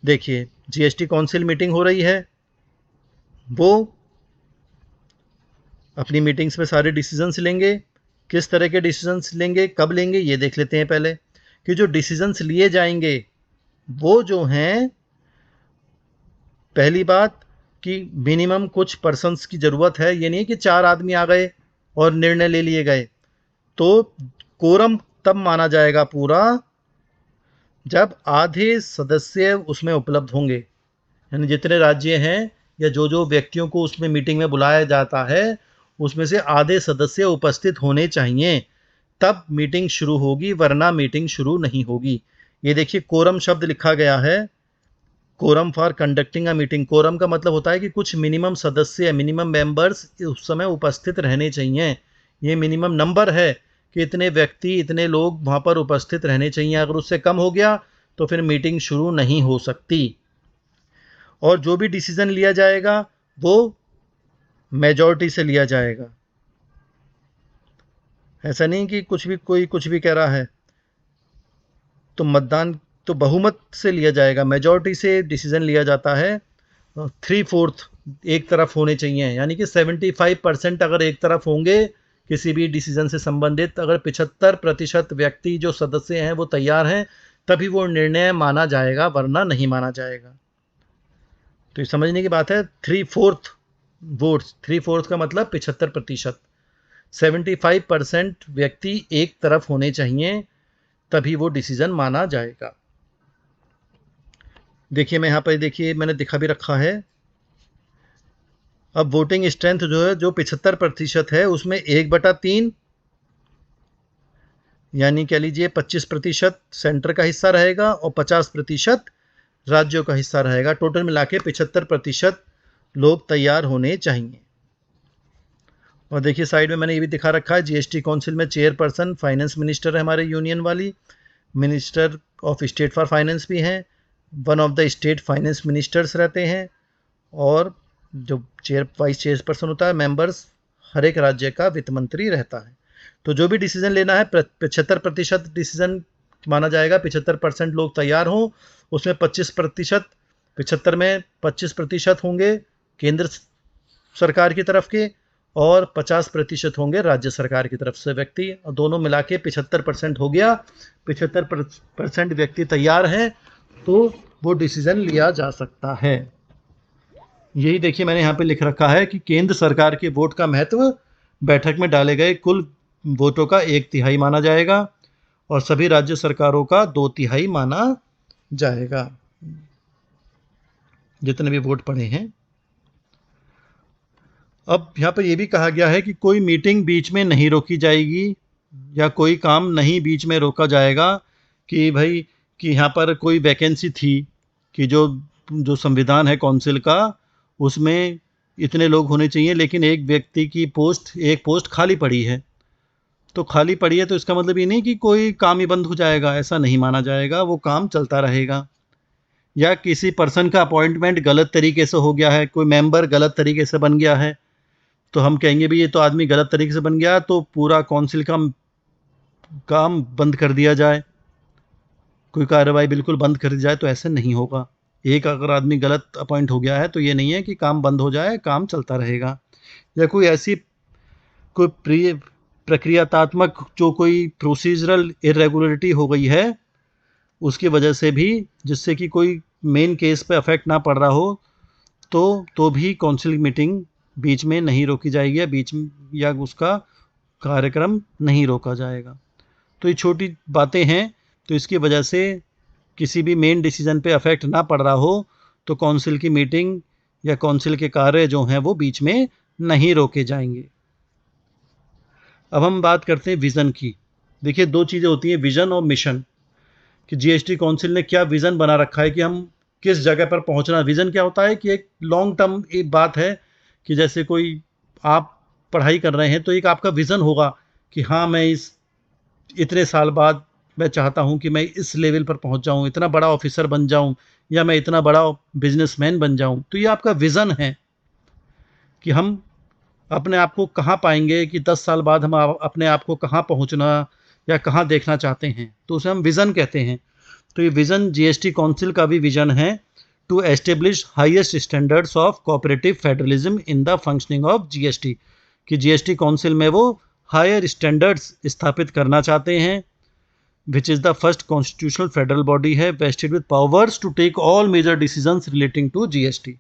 देखिए, जीएसटी काउंसिल मीटिंग हो रही है, वो अपनी मीटिंग्स में सारे डिसीजंस लेंगे। किस तरह के डिसीजंस लेंगे, कब लेंगे, ये देख लेते हैं पहले। कि जो डिसीजंस लिए जाएंगे वो जो हैं, पहली बात कि मिनिमम कुछ पर्सन्स की ज़रूरत है। ये नहीं कि 4 आदमी आ गए और निर्णय ले लिए गए। तो कोरम तब माना जाएगा पूरा जब आधे सदस्य उसमें उपलब्ध होंगे, यानी जितने राज्य हैं या जो जो व्यक्तियों को उसमें मीटिंग में बुलाया जाता है उसमें से आधे सदस्य उपस्थित होने चाहिए, तब मीटिंग शुरू होगी, वरना मीटिंग शुरू नहीं होगी। ये देखिए, कोरम शब्द लिखा गया है, quorum for conducting a meeting. Quorum का मतलब होता है कि कुछ मिनिमम सदस्य, मिनिमम मेंबर्स उस समय उपस्थित रहने चाहिए। ये मिनिमम नंबर है कि इतने व्यक्ति, इतने लोग वहाँ पर उपस्थित रहने चाहिए। अगर उससे कम हो गया तो फिर मीटिंग शुरू नहीं हो सकती। और जो भी डिसीजन लिया जाएगा वो मेजॉरिटी से लिया जाएगा। ऐसा नहीं कि कोई कुछ भी कह रहा है तो मतदान तो बहुमत से लिया जाएगा, मेजॉरिटी से डिसीजन लिया जाता है। 3/4 एक तरफ होने चाहिए, यानी कि 75% अगर एक तरफ होंगे किसी भी डिसीजन से संबंधित, अगर 75% व्यक्ति जो सदस्य हैं वो तैयार हैं, तभी वो निर्णय माना जाएगा, वरना नहीं माना जाएगा। तो ये समझने की बात है। 3/4 वोट्स, 3/4 का मतलब 75%, 75% व्यक्ति एक तरफ होने चाहिए, तभी वो डिसीजन माना जाएगा। देखिए, मैं यहाँ पर देखिए मैंने दिखा भी रखा है। अब वोटिंग स्ट्रेंथ जो है, जो 75% है, उसमें 1/3 यानी कह लीजिए 25% सेंटर का हिस्सा रहेगा और 50% राज्यों का हिस्सा रहेगा। टोटल मिला के 75% लोग तैयार होने चाहिए। और देखिए साइड में मैंने ये भी दिखा रखा है, जीएसटी काउंसिल में चेयरपर्सन फाइनेंस मिनिस्टर है हमारे यूनियन वाली, minister of state for finance भी हैं, one of the state finance ministers रहते हैं, और जो वाइस चेयरपर्सन होता है, मेंबर्स, हर एक राज्य का वित्त मंत्री रहता है। तो जो भी डिसीजन लेना है 75% डिसीजन माना जाएगा। 75% लोग तैयार हों, उसमें 25%, 75 में 25% होंगे केंद्र सरकार की तरफ के और 50% होंगे राज्य सरकार की तरफ से व्यक्ति, और दोनों मिला के 75% हो गया। 75% व्यक्ति तैयार हैं तो वो डिसीजन लिया जा सकता है। यही देखिए मैंने यहाँ पे लिख रखा है कि केंद्र सरकार के वोट का महत्व, बैठक में डाले गए कुल वोटों का 1/3 माना जाएगा और सभी राज्य सरकारों का 2/3 माना जाएगा, जितने भी वोट पड़े हैं। अब यहाँ पर यह भी कहा गया है कि कोई मीटिंग बीच में नहीं रोकी जाएगी या कोई काम नहीं बीच में रोका जाएगा। कि भाई कि यहाँ पर कोई वैकेंसी थी कि जो संविधान है काउंसिल का, उसमें इतने लोग होने चाहिए, लेकिन एक व्यक्ति की एक पोस्ट खाली पड़ी है, तो खाली पड़ी है तो इसका मतलब ये नहीं कि कोई काम ही बंद हो जाएगा, ऐसा नहीं माना जाएगा, वो काम चलता रहेगा। या किसी पर्सन का अपॉइंटमेंट गलत तरीके से हो गया है, कोई मेंबर गलत तरीके से बन गया है, तो हम कहेंगे भी ये तो आदमी गलत तरीके से बन गया, तो पूरा काउंसिल का काम बंद कर दिया जाए, कोई कार्रवाई बिल्कुल बंद कर दी जाए, तो ऐसे नहीं होगा। एक अगर आदमी गलत अपॉइंट हो गया है तो ये नहीं है कि काम बंद हो जाए, काम चलता रहेगा। या कोई ऐसी कोई प्रक्रियात्मक जो कोई प्रोसीजरल इरेगुलरिटी हो गई है उसकी वजह से भी, जिससे कि कोई मेन केस पे अफेक्ट ना पड़ रहा हो, तो भी काउंसिल मीटिंग बीच में नहीं रोकी जाएगी या बीच में या उसका कार्यक्रम नहीं रोका जाएगा। तो ये छोटी बातें हैं, तो इसकी वजह से किसी भी मेन डिसीजन पे अफेक्ट ना पड़ रहा हो तो काउंसिल की मीटिंग या काउंसिल के कार्य जो हैं वो बीच में नहीं रोके जाएंगे। अब हम बात करते हैं विज़न की। देखिए, दो चीज़ें होती हैं, विज़न और मिशन, कि जीएसटी काउंसिल ने क्या विज़न बना रखा है कि हम किस जगह पर पहुंचना। विज़न क्या होता है कि एक लॉन्ग टर्म एक बात है कि जैसे कोई आप पढ़ाई कर रहे हैं तो एक आपका विज़न होगा कि हाँ, मैं इतने साल बाद मैं चाहता हूँ कि मैं इस लेवल पर पहुँच जाऊँ, इतना बड़ा ऑफिसर बन जाऊँ या मैं इतना बड़ा बिजनेसमैन बन जाऊँ। तो ये आपका विज़न है कि हम अपने आप को कहाँ पाएंगे, कि 10 साल बाद हम अपने आप को कहाँ पहुँचना या कहाँ देखना चाहते हैं, तो उसे हम विज़न कहते हैं। तो ये विज़न जीएसटी काउंसिल का भी विज़न है, to establish highest standards of cooperative federalism in the functioning of GST, कि जीएसटी काउंसिल में वो हायर स्टैंडर्ड्स स्थापित करना चाहते हैं, which is the first constitutional federal body है vested with powers to take all major decisions relating to GST.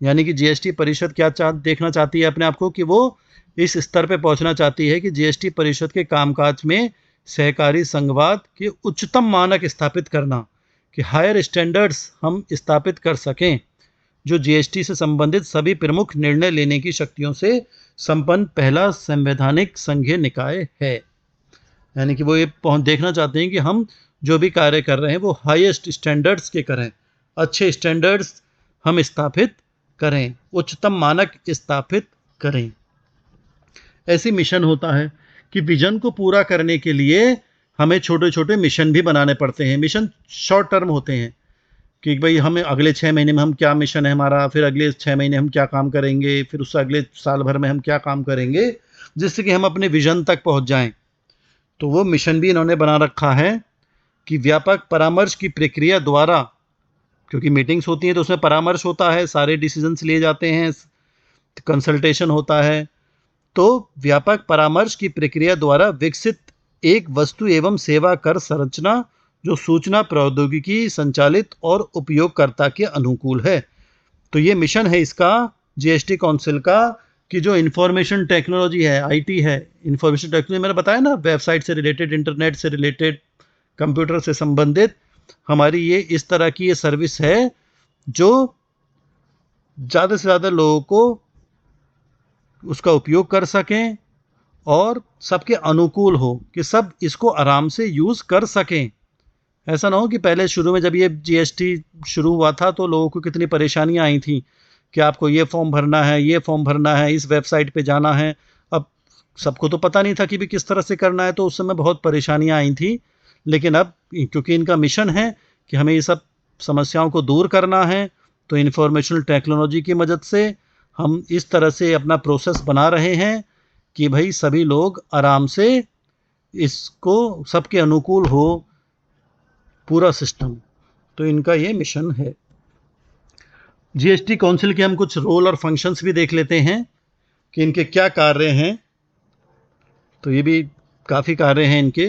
यानी कि जीएसटी परिषद क्या देखना चाहती है अपने आप को, कि वो इस स्तर पे पहुंचना चाहती है कि जीएसटी परिषद के कामकाज में सहकारी संघवाद के उच्चतम मानक स्थापित करना, कि हायर स्टैंडर्ड्स हम स्थापित कर सकें जो जीएसटी से संबंधित सभी प्रमुख निर्णय लेने की शक्तियों से संपन्न पहला संवैधानिक संघीय निकाय है। यानी कि वो ये देखना चाहते हैं कि हम जो भी कार्य कर रहे हैं वो हाईएस्ट स्टैंडर्ड्स के करें, अच्छे स्टैंडर्ड्स हम स्थापित करें, उच्चतम मानक स्थापित करें। ऐसी मिशन होता है कि विजन को पूरा करने के लिए हमें छोटे छोटे मिशन भी बनाने पड़ते हैं। मिशन शॉर्ट टर्म होते हैं कि भाई हमें अगले 6 महीने में हम क्या मिशन है हमारा, फिर अगले 6 महीने हम क्या काम करेंगे, फिर उससे अगले साल भर में हम क्या काम करेंगे, जिससे कि हम अपने विजन तक पहुंच जाएं। तो वो मिशन भी इन्होंने बना रखा है कि व्यापक परामर्श की प्रक्रिया द्वारा, क्योंकि मीटिंग्स होती हैं तो उसमें परामर्श होता है, सारे डिसीजंस लिए जाते हैं, कंसल्टेशन होता है, तो व्यापक परामर्श की प्रक्रिया द्वारा विकसित एक वस्तु एवं सेवा कर संरचना जो सूचना प्रौद्योगिकी संचालित और उपयोगकर्ता के अनुकूल है। तो ये मिशन है इसका, जीएसटी काउंसिल का, कि जो इंफॉर्मेशन टेक्नोलॉजी है, आईटी है, इंफॉर्मेशन टेक्नोलॉजी मैंने बताया ना, वेबसाइट से रिलेटेड, इंटरनेट से रिलेटेड, कंप्यूटर से संबंधित, हमारी ये इस तरह की ये सर्विस है जो ज़्यादा से ज़्यादा लोगों को उसका उपयोग कर सकें और सबके अनुकूल हो, कि सब इसको आराम से यूज़ कर सकें। ऐसा ना हो कि पहले शुरू में जब ये जीएसटी शुरू हुआ था तो लोगों को कितनी परेशानियां आई थी कि आपको ये फॉर्म भरना है, ये फॉर्म भरना है, इस वेबसाइट पे जाना है। अब सबको तो पता नहीं था कि भी किस तरह से करना है, तो उस समय बहुत परेशानियां आई थी। लेकिन अब क्योंकि इनका मिशन है कि हमें ये सब समस्याओं को दूर करना है, तो इंफॉर्मेशनल टेक्नोलॉजी की मदद से हम इस तरह से अपना प्रोसेस बना रहे हैं कि भाई सभी लोग आराम से इसको, सबके अनुकूल हो पूरा सिस्टम। तो इनका ये मिशन है। जीएसटी काउंसिल के हम कुछ रोल और फंक्शंस भी देख लेते हैं कि इनके क्या कार्य हैं। तो ये भी काफ़ी कार्य हैं इनके।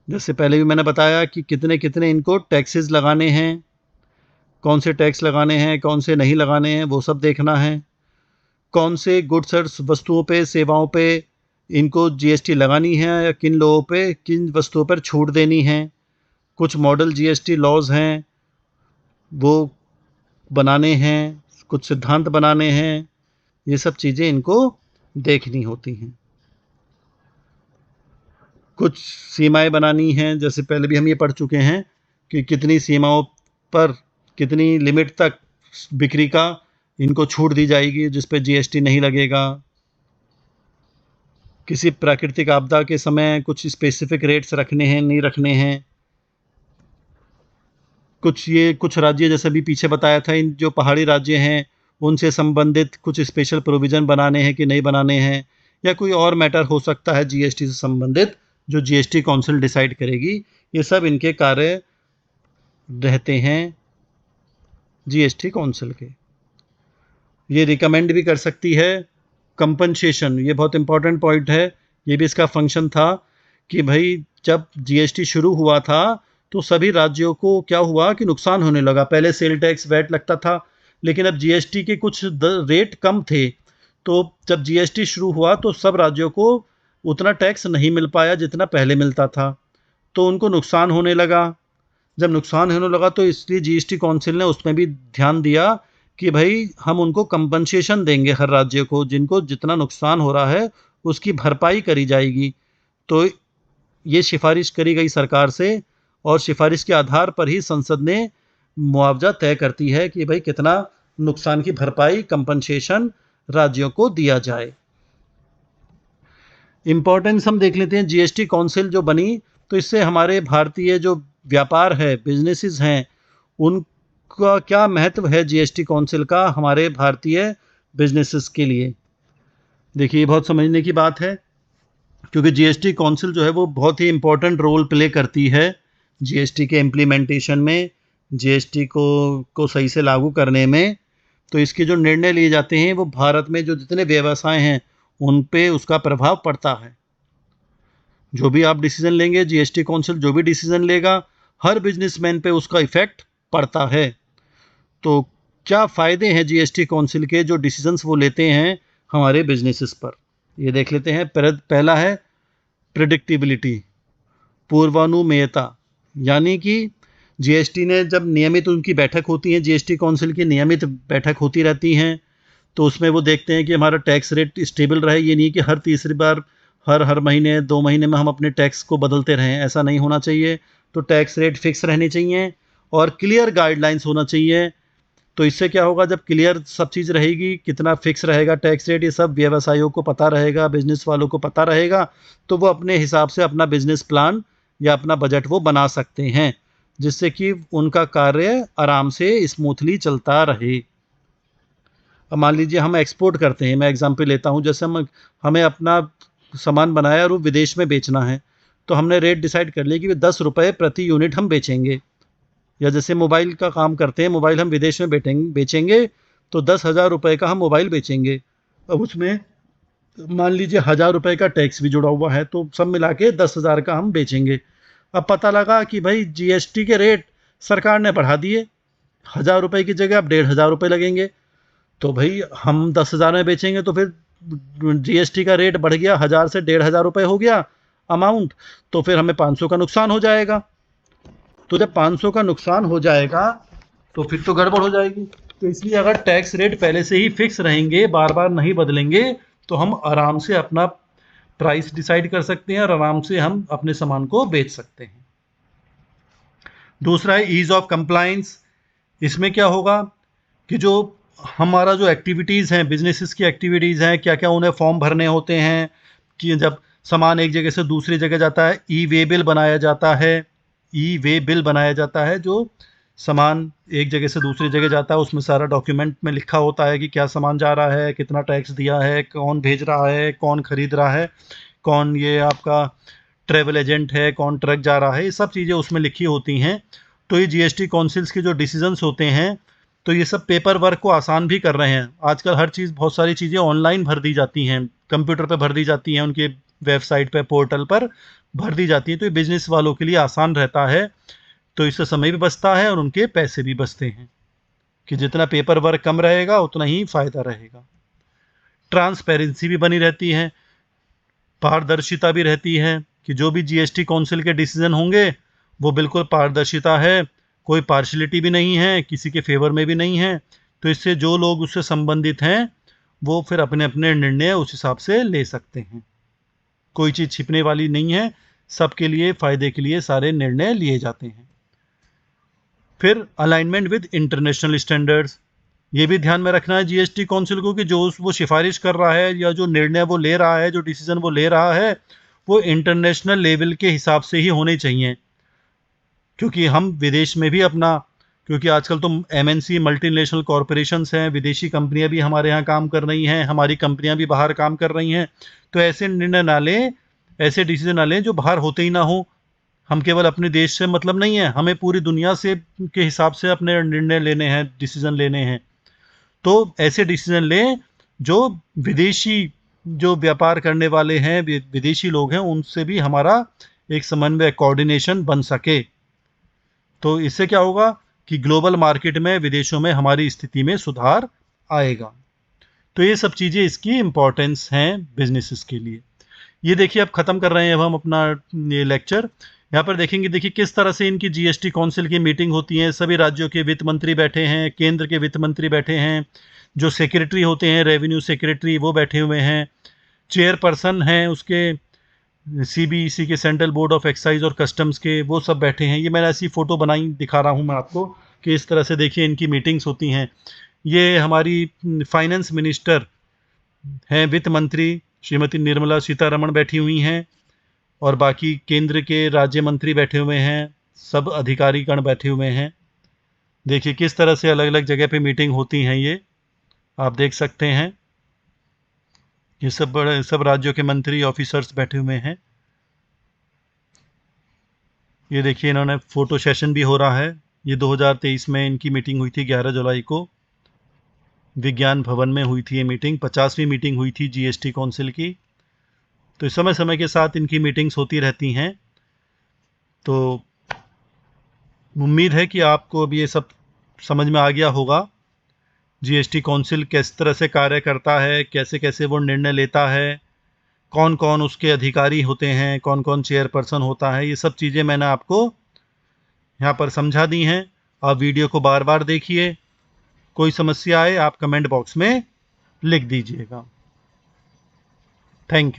जैसे पहले भी मैंने बताया कि कितने कितने इनको टैक्सेस लगाने हैं, कौन से टैक्स लगाने हैं, कौन से नहीं लगाने हैं, वो सब देखना है। कौन से गुड्स और वस्तुओं पे, सेवाओं पे इनको जीएसटी लगानी है या किन लोगों पे, किन वस्तुओं पर छूट देनी है। कुछ मॉडल जीएसटी लॉज हैं वो बनाने हैं, कुछ सिद्धांत बनाने हैं, ये सब चीज़ें इनको देखनी होती हैं। कुछ सीमाएं बनानी हैं, जैसे पहले भी हम ये पढ़ चुके हैं कि कितनी सीमाओं पर, कितनी लिमिट तक बिक्री का इनको छूट दी जाएगी जिस पे जीएसटी नहीं लगेगा। किसी प्राकृतिक आपदा के समय कुछ स्पेसिफिक रेट्स रखने हैं, नहीं रखने हैं। कुछ राज्य, जैसे भी पीछे बताया था, इन जो पहाड़ी राज्य हैं उनसे संबंधित कुछ स्पेशल प्रोविज़न बनाने हैं कि नहीं बनाने हैं, या कोई और मैटर हो सकता है जीएसटी से संबंधित जो जीएसटी काउंसिल डिसाइड करेगी। ये सब इनके कार्य रहते हैं जीएसटी काउंसिल के। ये रिकमेंड भी कर सकती है कंपनसेशन, ये बहुत इंपॉर्टेंट पॉइंट है। ये भी इसका फंक्शन था कि भाई जब जीएसटी शुरू हुआ था तो सभी राज्यों को क्या हुआ कि नुकसान होने लगा। पहले सेल टैक्स वैट लगता था, लेकिन अब जीएसटी के कुछ रेट कम थे, तो जब जीएसटी शुरू हुआ तो सब राज्यों को उतना टैक्स नहीं मिल पाया जितना पहले मिलता था, तो उनको नुकसान होने लगा। जब नुकसान होने लगा तो इसलिए जीएसटी काउंसिल ने उसमें भी ध्यान दिया कि भाई हम उनको कंपनसेशन देंगे, हर राज्य को जिनको जितना नुकसान हो रहा है उसकी भरपाई करी जाएगी। तो ये सिफारिश करी गई सरकार से, और सिफारिश के आधार पर ही संसद ने मुआवजा तय करती है कि भाई कितना नुकसान की भरपाई कंपनसेशन राज्यों को दिया जाए। इम्पोर्टेंस हम देख लेते हैं। जीएसटी काउंसिल जो बनी तो इससे हमारे भारतीय जो व्यापार है, बिजनेसेस हैं, उनका क्या महत्व है जीएसटी काउंसिल का हमारे भारतीय बिजनेसेस के लिए। देखिए बहुत समझने की बात है, क्योंकि जीएसटी काउंसिल जो है वो बहुत ही इम्पोर्टेंट रोल प्ले करती है जीएसटी के इम्प्लीमेंटेशन में, जीएसटी को सही से लागू करने में। तो इसके जो निर्णय लिए जाते हैं वो भारत में जो जितने व्यवसाय हैं उन पे उसका प्रभाव पड़ता है। जो भी आप डिसीजन लेंगे, जीएसटी काउंसिल जो भी डिसीजन लेगा, हर बिजनेसमैन पे उसका इफेक्ट पड़ता है। तो क्या फ़ायदे हैं जीएसटी काउंसिल के जो डिसीजंस वो लेते हैं हमारे बिजनेसेस पर, ये देख लेते हैं। पहला है प्रेडिक्टिबिलिटी, पूर्वानुमेयता, यानी कि जीएसटी ने जब नियमित उनकी बैठक होती है, जीएसटी काउंसिल की नियमित बैठक होती रहती हैं, तो उसमें वो देखते हैं कि हमारा टैक्स रेट स्टेबल रहे। ये नहीं कि हर तीसरी बार हर महीने 2 महीने में हम अपने टैक्स को बदलते रहें, ऐसा नहीं होना चाहिए। तो टैक्स रेट फिक्स रहने चाहिए और क्लियर गाइडलाइंस होना चाहिए। तो इससे क्या होगा, जब क्लियर सब चीज़ रहेगी, कितना फिक्स रहेगा टैक्स रेट, ये सब व्यवसायियों को पता रहेगा, बिजनेस वालों को पता रहेगा, तो वो अपने हिसाब से अपना बिजनेस प्लान या अपना बजट वो बना सकते हैं, जिससे कि उनका कार्य आराम से स्मूथली चलता रहे। अब मान लीजिए हम एक्सपोर्ट करते हैं, मैं एग्जांपल लेता हूँ, जैसे हमें अपना सामान बनाया और वो विदेश में बेचना है, तो हमने रेट डिसाइड कर लिया कि 10 रुपये प्रति यूनिट हम बेचेंगे। या जैसे मोबाइल का काम करते हैं, मोबाइल हम विदेश में बेचेंगे तो 10,000 रुपये का हम मोबाइल बेचेंगे। अब उसमें मान लीजिए 1,000 रुपये का टैक्स भी जुड़ा हुआ है, तो सब मिला के 10,000 का हम बेचेंगे। अब पता लगा कि भाई जीएसटी के रेट सरकार ने बढ़ा दिए, 1,000 रुपये की जगह अब 1,500 रुपये लगेंगे। तो भाई हम 10,000 में बेचेंगे तो फिर जीएसटी का रेट बढ़ गया, 1,000 से 1,500 रुपये हो गया अमाउंट, तो फिर हमें 500 का नुकसान हो जाएगा। तो जब 500 का नुकसान हो जाएगा तो फिर तो गड़बड़ हो जाएगी। तो इसलिए अगर टैक्स रेट पहले से ही फिक्स रहेंगे, बार बार नहीं बदलेंगे, तो हम आराम से अपना प्राइस डिसाइड कर सकते हैं और आराम से हम अपने सामान को बेच सकते हैं। दूसरा है ईज ऑफ कंप्लायंस। इसमें क्या होगा कि जो हमारा जो एक्टिविटीज़ हैं, बिजनेसेस की एक्टिविटीज़ हैं, क्या क्या उन्हें फॉर्म भरने होते हैं, कि जब सामान एक जगह से दूसरी जगह जाता है, ई वे बिल बनाया जाता है। ई वे बिल बनाया जाता है, जो सामान एक जगह से दूसरी जगह जाता है, उसमें सारा डॉक्यूमेंट में लिखा होता है कि क्या सामान जा रहा है, कितना टैक्स दिया है, कौन भेज रहा है, कौन खरीद रहा है, कौन ये आपका ट्रैवल एजेंट है, कौन ट्रक जा रहा है, ये सब चीज़ें उसमें लिखी होती हैं। तो ये जीएसटी काउंसिल्स के जो डिसीजंस होते हैं, तो ये सब पेपर वर्क को आसान भी कर रहे हैं। आजकल हर चीज़, बहुत सारी चीज़ें ऑनलाइन भर दी जाती हैं, कंप्यूटर पे भर दी जाती हैं, उनके वेबसाइट पे, पोर्टल पर भर दी जाती हैं। तो ये बिजनेस वालों के लिए आसान रहता है, तो इससे समय भी बचता है और उनके पैसे भी बचते हैं, कि जितना पेपर वर्क कम रहेगा उतना ही फ़ायदा रहेगा। ट्रांसपेरेंसी भी बनी रहती है, पारदर्शिता भी रहती है, कि जो भी जीएसटी काउंसिल के डिसीजन होंगे वो बिल्कुल पारदर्शिता है, कोई पार्शलिटी भी नहीं है, किसी के फेवर में भी नहीं है। तो इससे जो लोग उससे संबंधित हैं वो फिर अपने अपने निर्णय उस हिसाब से ले सकते हैं। कोई चीज़ छिपने वाली नहीं है, सबके लिए फ़ायदे के लिए सारे निर्णय लिए जाते हैं। फिर अलाइनमेंट विद इंटरनेशनल स्टैंडर्ड्स, ये भी ध्यान में रखना है जीएसटी काउंसिल को, कि जो वो सिफारिश कर रहा है या जो निर्णय वो ले रहा है, जो डिसीजन वो ले रहा है, वो इंटरनेशनल लेवल के हिसाब से ही होने चाहिए। क्योंकि हम विदेश में भी अपना, क्योंकि आजकल तो एमएनसी मल्टीनेशनल कॉरपोरेशंस हैं, विदेशी कंपनियां भी हमारे यहाँ काम कर रही हैं, हमारी कंपनियां भी बाहर काम कर रही हैं। तो ऐसे निर्णय ना लें, ऐसे डिसीजन ना लें जो बाहर होते ही ना हो। हम केवल अपने देश से मतलब नहीं है, हमें पूरी दुनिया से के हिसाब से अपने निर्णय लेने हैं, डिसीजन लेने हैं। तो ऐसे डिसीजन लें जो विदेशी जो व्यापार करने वाले हैं, विदेशी लोग हैं, उनसे भी हमारा एक समन्वय, कोऑर्डिनेशन बन सके। तो इससे क्या होगा कि ग्लोबल मार्केट में, विदेशों में हमारी स्थिति में सुधार आएगा। तो ये सब चीज़ें इसकी इम्पोर्टेंस हैं बिजनेसेस के लिए। ये देखिए, अब ख़त्म कर रहे हैं अब हम अपना ये लेक्चर। यहाँ पर देखेंगे, देखिए किस तरह से इनकी जीएसटी काउंसिल की मीटिंग होती है। सभी राज्यों के वित्त मंत्री बैठे हैं, केंद्र के वित्त मंत्री बैठे हैं, जो सेक्रेटरी होते हैं, रेवेन्यू सेक्रेटरी, वो बैठे हुए हैं, चेयरपर्सन हैं उसके सीबीईसी के, सेंट्रल बोर्ड ऑफ एक्साइज और कस्टम्स के, वो सब बैठे हैं। ये मैंने ऐसी फ़ोटो बनाई, दिखा रहा हूँ मैं आपको कि इस तरह से देखिए इनकी मीटिंग्स होती हैं। ये हमारी फाइनेंस मिनिस्टर हैं, वित्त मंत्री श्रीमती निर्मला सीतारमण बैठी हुई हैं, और बाकी केंद्र के राज्य मंत्री बैठे हुए हैं, सब अधिकारीगण बैठे हुए हैं। देखिए किस तरह से अलग अलग जगह पे मीटिंग होती हैं, ये आप देख सकते हैं। ये सब राज्यों के मंत्री, ऑफिसर्स बैठे हुए हैं। ये देखिए इन्होंने फोटो सेशन भी हो रहा है। ये 2023 में इनकी मीटिंग हुई थी, 11 जुलाई को विज्ञान भवन में हुई थी ये मीटिंग। 50वीं मीटिंग हुई थी जीएसटी काउंसिल की। तो समय समय के साथ इनकी मीटिंग्स होती रहती हैं। तो उम्मीद है कि आपको अब ये सब समझ में आ गया होगा, जीएसटी काउंसिल किस तरह से कार्य करता है, कैसे कैसे वो निर्णय लेता है, कौन कौन उसके अधिकारी होते हैं, कौन कौन चेयरपर्सन होता है। ये सब चीज़ें मैंने आपको यहाँ पर समझा दी हैं। आप वीडियो को बार बार देखिए। कोई समस्या आए आप कमेंट बॉक्स में लिख दीजिएगा। Thank you.